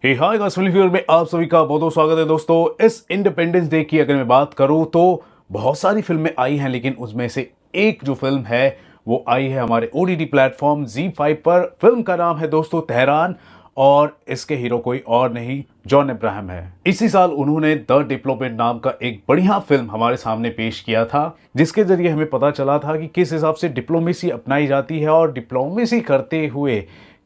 हे hi guys, film फ्यूर में आप सभी का बहुत बहुत स्वागत है दोस्तों। इस इंडिपेंडेंस डे की अगर मैं बात करूं तो बहुत सारी फिल्में आई हैं, लेकिन उसमें से एक जो फिल्म है वो आई है हमारे ओटीटी प्लेटफॉर्म ZEE5 पर। फिल्म का नाम है दोस्तों तेहरान और इसके हीरो कोई और नहीं जॉन अब्राहम है। इसी साल उन्होंने द डिप्लोमेट नाम का एक बढ़िया फिल्म हमारे सामने पेश किया था, जिसके जरिए हमें पता चला था कि किस हिसाब से डिप्लोमेसी अपनाई जाती है और डिप्लोमेसी करते हुए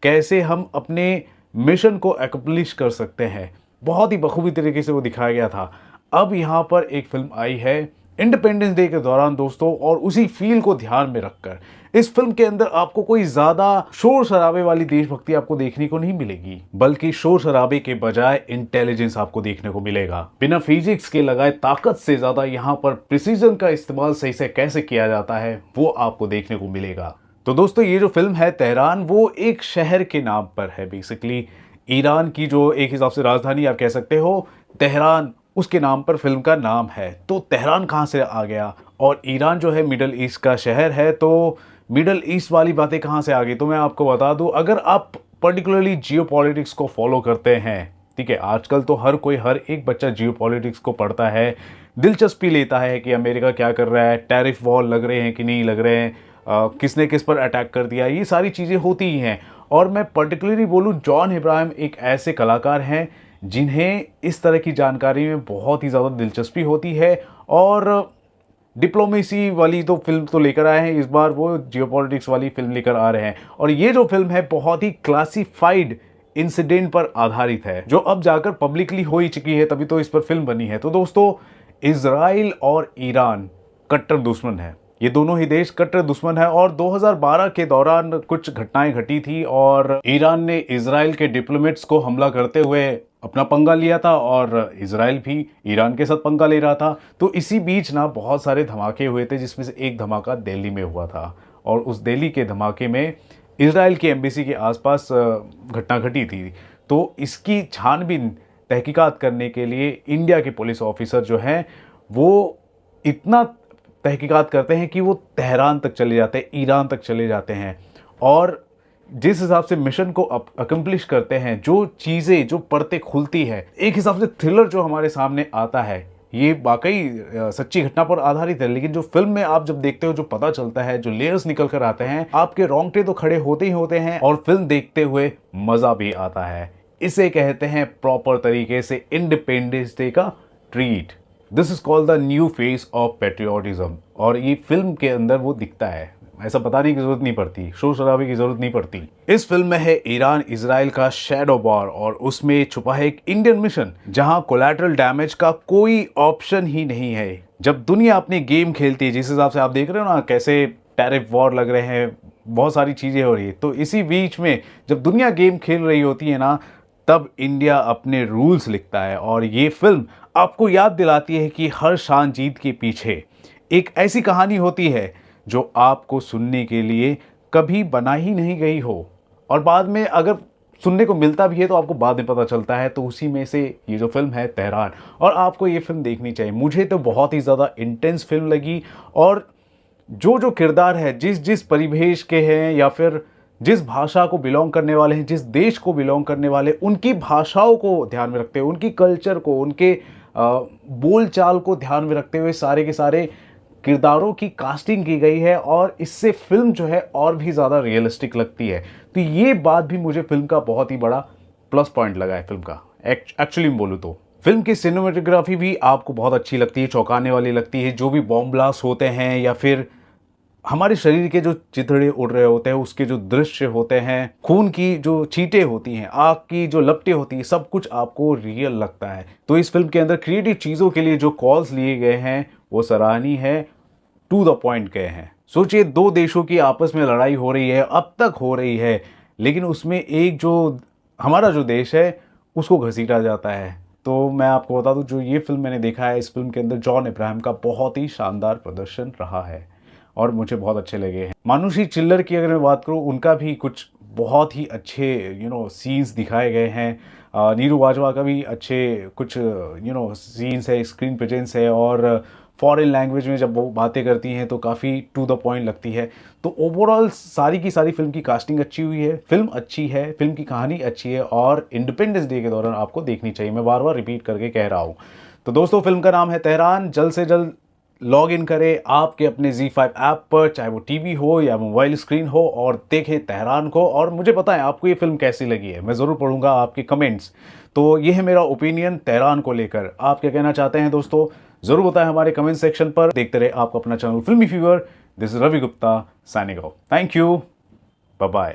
कैसे हम अपने मिशन को एक्म्प्लिश कर सकते हैं। बहुत ही बखूबी तरीके से वो दिखाया गया था। अब यहाँ पर एक फिल्म आई है इंडिपेंडेंस डे के दौरान दोस्तों, और उसी फील को ध्यान में रखकर इस फिल्म के अंदर आपको कोई ज्यादा शोर शराबे वाली देशभक्ति आपको देखने को नहीं मिलेगी, बल्कि शोर शराबे के बजाय इंटेलिजेंस आपको देखने को मिलेगा। बिना फिजिक्स के लगाए ताकत से ज्यादा यहाँ पर प्रिसीजन का इस्तेमाल सही से कैसे किया जाता है वो आपको देखने को मिलेगा। तो दोस्तों ये जो फिल्म है तेहरान, वो एक शहर के नाम पर है। बेसिकली ईरान की जो एक हिसाब से राजधानी आप कह सकते हो, तेहरान उसके नाम पर फिल्म का नाम है। तो तेहरान कहाँ से आ गया, और ईरान जो है मिडल ईस्ट का शहर है, तो मिडल ईस्ट वाली बातें कहाँ से आ गई। तो मैं आपको बता दूं, अगर आप पर्टिकुलरली जियोपॉलिटिक्स को फॉलो करते हैं, ठीक है, आजकल तो हर कोई, हर एक बच्चा जियोपॉलिटिक्स को पढ़ता है, दिलचस्पी लेता है कि अमेरिका क्या कर रहा है, टैरिफ वॉर लग रहे हैं कि नहीं लग रहे हैं, किसने किस पर अटैक कर दिया, ये सारी चीज़ें होती ही हैं। और मैं पर्टिकुलरली बोलूँ, जॉन अब्राहम एक ऐसे कलाकार हैं जिन्हें इस तरह की जानकारी में बहुत ही ज़्यादा दिलचस्पी होती है, और डिप्लोमेसी वाली तो फिल्म तो लेकर आए हैं, इस बार वो जियोपॉलिटिक्स वाली फिल्म लेकर आ रहे हैं। और ये जो फिल्म है बहुत ही क्लासिफाइड इंसिडेंट पर आधारित है, जो अब जाकर पब्लिकली हो ही चुकी है, तभी तो इस पर फिल्म बनी है। तो दोस्तों, इजराइल और ईरान कट्टर दुश्मन है, ये दोनों ही देश कट्टर दुश्मन है। और 2012 के दौरान कुछ घटनाएं घटी थी और ईरान ने इजराइल के डिप्लोमेट्स को हमला करते हुए अपना पंगा लिया था, और इजराइल भी ईरान के साथ पंगा ले रहा था। तो इसी बीच ना बहुत सारे धमाके हुए थे, जिसमें से एक धमाका दिल्ली में हुआ था, और उस दिल्ली के धमाके में इजराइल की एम्बेसी के आसपास घटना घटी थी। तो इसकी छानबीन तहकीकात करने के लिए इंडिया के पुलिस ऑफिसर जो हैं वो इतना तहकीकात करते हैं कि वो तेहरान तक चले जाते हैं, ईरान तक चले जाते हैं, और जिस हिसाब से मिशन को अकम्प्लिश करते हैं, जो चीज़ें, जो परतें खुलती है, एक हिसाब से थ्रिलर जो हमारे सामने आता है, ये वाकई सच्ची घटना पर आधारित है। लेकिन जो फिल्म में आप जब देखते हो, जो पता चलता है, जो लेयर्स निकल कर आते हैं, आपके रोंगटे तो खड़े होते ही होते हैं, और फिल्म देखते हुए मज़ा भी आता है। इसे कहते हैं प्रॉपर तरीके से इंडिपेंडेंस डे का treat. This is called the new face of patriotism, और ये फिल्म के अंदर वो दिखता है। ऐसा बताने की जरूरत नहीं पड़ती, शोर शराबे की जरूरत नहीं पड़ती। इस फिल्म में है ईरान इजराइल का शैडो वॉर, और उसमें छुपा है एक इंडियन मिशन, जहां कोलैटरल डैमेज का कोई ऑप्शन ही नहीं है। जब दुनिया अपनी गेम खेलती है, जिस हिसाब से आप देख रहे हो ना, कैसे टैरिफ वॉर लग रहे हैं, बहुत सारी चीजें हो रही है, तो इसी बीच में जब दुनिया गेम खेल रही होती है ना, तब इंडिया अपने रूल्स लिखता है। और ये फिल्म आपको याद दिलाती है कि हर शान जीत के पीछे एक ऐसी कहानी होती है जो आपको सुनने के लिए कभी बना ही नहीं गई हो, और बाद में अगर सुनने को मिलता भी है तो आपको बाद में पता चलता है। तो उसी में से ये जो फिल्म है तेहरान, और आपको ये फिल्म देखनी चाहिए। मुझे तो बहुत ही ज़्यादा इंटेंस फिल्म लगी, और जो जो किरदार है, जिस जिस परिवेश के हैं, या फिर जिस भाषा को बिलोंग करने वाले हैं, जिस देश को बिलोंग करने वाले, उनकी भाषाओं को ध्यान में रखते हुए, उनकी कल्चर को, उनके बोल चाल को ध्यान में रखते हुए सारे के सारे किरदारों की कास्टिंग की गई है, और इससे फिल्म जो है और भी ज़्यादा रियलिस्टिक लगती है। तो ये बात भी मुझे फिल्म का बहुत ही बड़ा प्लस पॉइंट लगा है फिल्म का। एक्चुअली में बोलूँ तो फिल्म की सिनेमेटोग्राफी भी आपको बहुत अच्छी लगती है, चौंकाने वाली लगती है। जो भी बॉम्ब ब्लास्ट होते हैं, या फिर हमारे शरीर के जो चिथड़े उड़ रहे होते हैं, उसके जो दृश्य होते हैं, खून की जो छींटे होती हैं, आग की जो लपटें होती हैं, सब कुछ आपको रियल लगता है। तो इस फिल्म के अंदर क्रिएटिव चीज़ों के लिए जो कॉल्स लिए गए हैं वो सराहनीय है, टू द पॉइंट गए हैं। सोचिए, दो देशों की आपस में लड़ाई हो रही है, अब तक हो रही है, लेकिन उसमें एक जो हमारा जो देश है उसको घसीटा जाता है। तो मैं आपको बता दूं, जो ये फिल्म मैंने देखा है, इस फिल्म के अंदर जॉन अब्राहम का बहुत ही शानदार प्रदर्शन रहा है, और मुझे बहुत अच्छे लगे हैं। मानुषी चिल्लर की अगर मैं बात करूं, उनका भी कुछ बहुत ही अच्छे सीन्स दिखाए गए हैं। नीरू बाजवा का भी अच्छे कुछ सीन्स है, स्क्रीन प्रेजेंस है, और फॉरेन लैंग्वेज में जब वो बातें करती हैं तो काफ़ी टू द पॉइंट लगती है। तो ओवरऑल सारी की सारी फिल्म की कास्टिंग अच्छी हुई है, फिल्म अच्छी है, फिल्म की कहानी अच्छी है और इंडिपेंडेंस डे के दौरान आपको देखनी चाहिए। मैं बार बार रिपीट करके कह रहा हूँ। तो दोस्तों फिल्म का नाम है तेहरान। जल्द से जल्द लॉग इन करें आपके अपने ZEE5 ऐप पर, चाहे वो टीवी हो या मोबाइल स्क्रीन हो, और देखें तेहरान को और मुझे बताएं आपको ये फिल्म कैसी लगी है। मैं ज़रूर पढ़ूंगा आपके कमेंट्स। तो ये है मेरा ओपिनियन तेहरान को लेकर। आप क्या कहना चाहते हैं दोस्तों, ज़रूर बताएं हमारे कमेंट सेक्शन पर। देखते रहे आपका अपना channel Filmy Fever. This is Ravi Gupta signing off. Thank you, bye bye.